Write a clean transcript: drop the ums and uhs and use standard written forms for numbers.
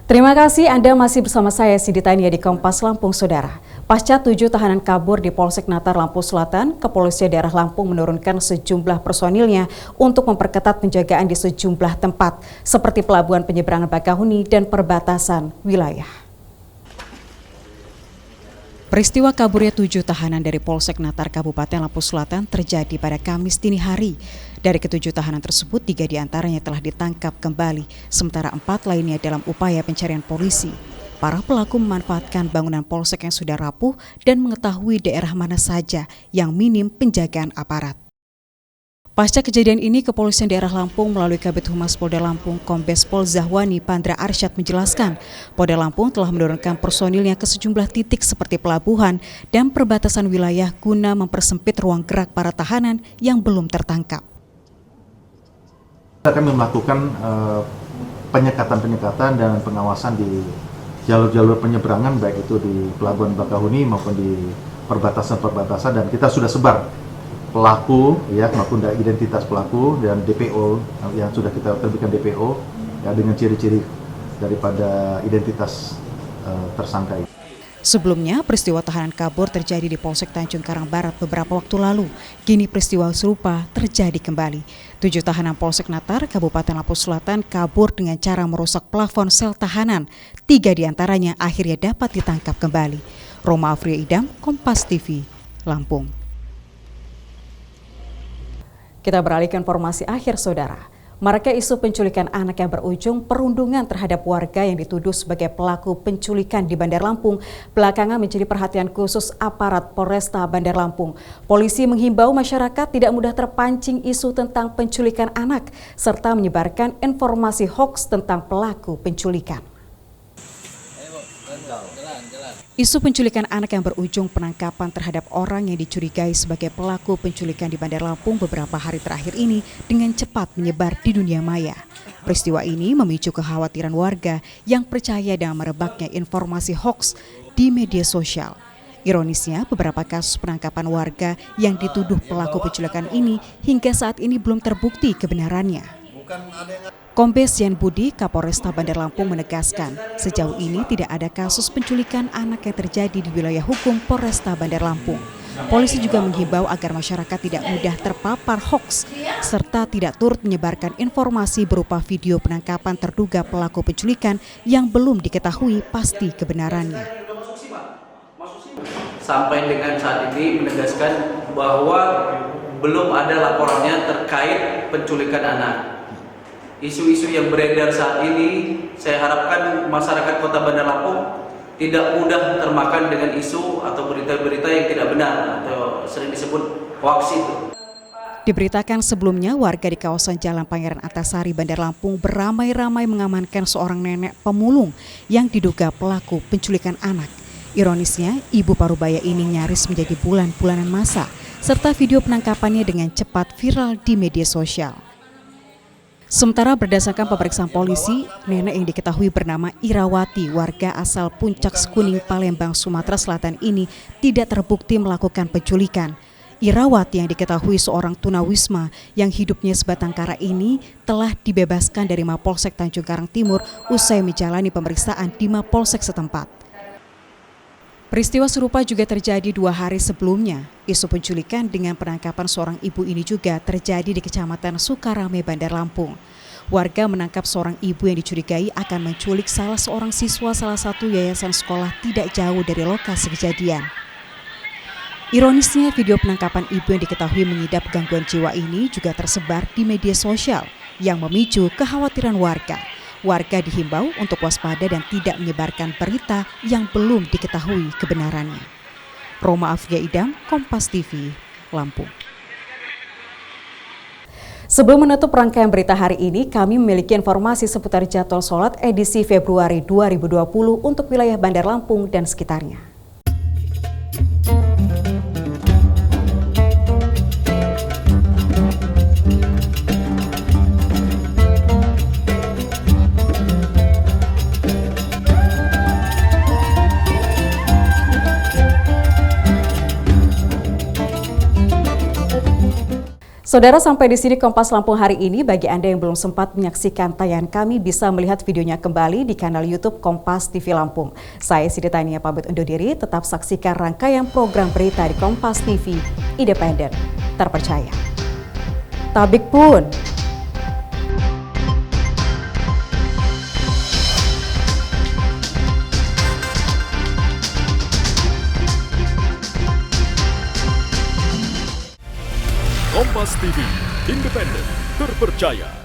Terima kasih Anda masih bersama saya Siti Tania di Kompas Lampung, Saudara. Pasca 7 tahanan kabur di Polsek Natar, Lampung Selatan, Kepolisian Daerah Lampung menurunkan sejumlah personilnya untuk memperketat penjagaan di sejumlah tempat, seperti pelabuhan penyeberangan Bakahuni dan perbatasan wilayah. Peristiwa kaburnya 7 tahanan dari Polsek Natar Kabupaten Lampung Selatan terjadi pada Kamis dini hari. Dari ke-7 tahanan tersebut, 3 diantaranya telah ditangkap kembali, sementara 4 lainnya dalam upaya pencarian polisi. Para pelaku memanfaatkan bangunan polsek yang sudah rapuh dan mengetahui daerah mana saja yang minim penjagaan aparat. Pasca kejadian ini, Kepolisian Daerah Lampung melalui Kabid Humas Polda Lampung, Kombes Pol Zahwani Pandra Arsyad menjelaskan, Polda Lampung telah menurunkan personilnya ke sejumlah titik seperti pelabuhan dan perbatasan wilayah guna mempersempit ruang gerak para tahanan yang belum tertangkap. Kami melakukan penyekatan dan pengawasan di jalur-jalur penyeberangan, baik itu di Pelabuhan Bakahuni maupun di perbatasan-perbatasan, dan kita sudah sebar pelaku, ya, maupun identitas pelaku dan DPO yang sudah kita terbitkan DPO, ya, dengan ciri-ciri daripada identitas tersangka itu. Sebelumnya, peristiwa tahanan kabur terjadi di Polsek Tanjung Karang Barat beberapa waktu lalu. Kini peristiwa serupa terjadi kembali. 7 tahanan Polsek Natar, Kabupaten Lampung Selatan kabur dengan cara merusak plafon sel tahanan. 3 diantaranya akhirnya dapat ditangkap kembali. Roma Afria Idam, Kompas TV, Lampung. Kita beralih ke informasi akhir, Saudara. Maraknya isu penculikan anak yang berujung perundungan terhadap warga yang dituduh sebagai pelaku penculikan di Bandar Lampung belakangan menjadi perhatian khusus aparat Polresta Bandar Lampung. Polisi menghimbau masyarakat tidak mudah terpancing isu tentang penculikan anak serta menyebarkan informasi hoaks tentang pelaku penculikan. Isu penculikan anak yang berujung penangkapan terhadap orang yang dicurigai sebagai pelaku penculikan di Bandar Lampung beberapa hari terakhir ini dengan cepat menyebar di dunia maya. Peristiwa ini memicu kekhawatiran warga yang percaya dengan merebaknya informasi hoaks di media sosial. Ironisnya, beberapa kasus penangkapan warga yang dituduh pelaku penculikan ini hingga saat ini belum terbukti kebenarannya. Kombes Yan Budi, Kapolresta Bandar Lampung menegaskan, sejauh ini tidak ada kasus penculikan anak yang terjadi di wilayah hukum Polresta Bandar Lampung. Polisi juga menghimbau agar masyarakat tidak mudah terpapar hoaks, serta tidak turut menyebarkan informasi berupa video penangkapan terduga pelaku penculikan yang belum diketahui pasti kebenarannya. Sampai dengan saat ini menegaskan bahwa belum ada laporannya terkait penculikan anak. Isu-isu yang beredar saat ini, saya harapkan masyarakat Kota Bandar Lampung tidak mudah termakan dengan isu atau berita-berita yang tidak benar atau sering disebut hoaks itu. Diberitakan sebelumnya, warga di kawasan Jalan Pangeran Antasari, Bandar Lampung beramai-ramai mengamankan seorang nenek pemulung yang diduga pelaku penculikan anak. Ironisnya, ibu parubaya ini nyaris menjadi bulan-bulanan masa, serta video penangkapannya dengan cepat viral di media sosial. Sementara berdasarkan pemeriksaan polisi, nenek yang diketahui bernama Irawati, warga asal Puncak Sekuning, Palembang, Sumatera Selatan ini tidak terbukti melakukan penculikan. Irawati yang diketahui seorang tunawisma yang hidupnya sebatang kara ini telah dibebaskan dari Mapolsek Tanjung Karang Timur usai menjalani pemeriksaan di Mapolsek setempat. Peristiwa serupa juga terjadi 2 hari sebelumnya. Isu penculikan dengan penangkapan seorang ibu ini juga terjadi di Kecamatan Sukarame, Bandar Lampung. Warga menangkap seorang ibu yang dicurigai akan menculik salah seorang siswa salah satu yayasan sekolah tidak jauh dari lokasi kejadian. Ironisnya, video penangkapan ibu yang diketahui mengidap gangguan jiwa ini juga tersebar di media sosial yang memicu kekhawatiran warga. Warga dihimbau untuk waspada dan tidak menyebarkan berita yang belum diketahui kebenarannya. Roma Afria Idam, Kompas TV, Lampung. Sebelum menutup rangkaian berita hari ini, kami memiliki informasi seputar jadwal sholat edisi Februari 2020 untuk wilayah Bandar Lampung dan sekitarnya. Saudara, sampai di sini Kompas Lampung hari ini. Bagi Anda yang belum sempat menyaksikan tayangan kami, bisa melihat videonya kembali di kanal YouTube Kompas TV Lampung. Saya Siti Tania pamit undur diri, tetap saksikan rangkaian program berita di Kompas TV, independen, terpercaya. Tabik pun. Kompas TV, independen, terpercaya.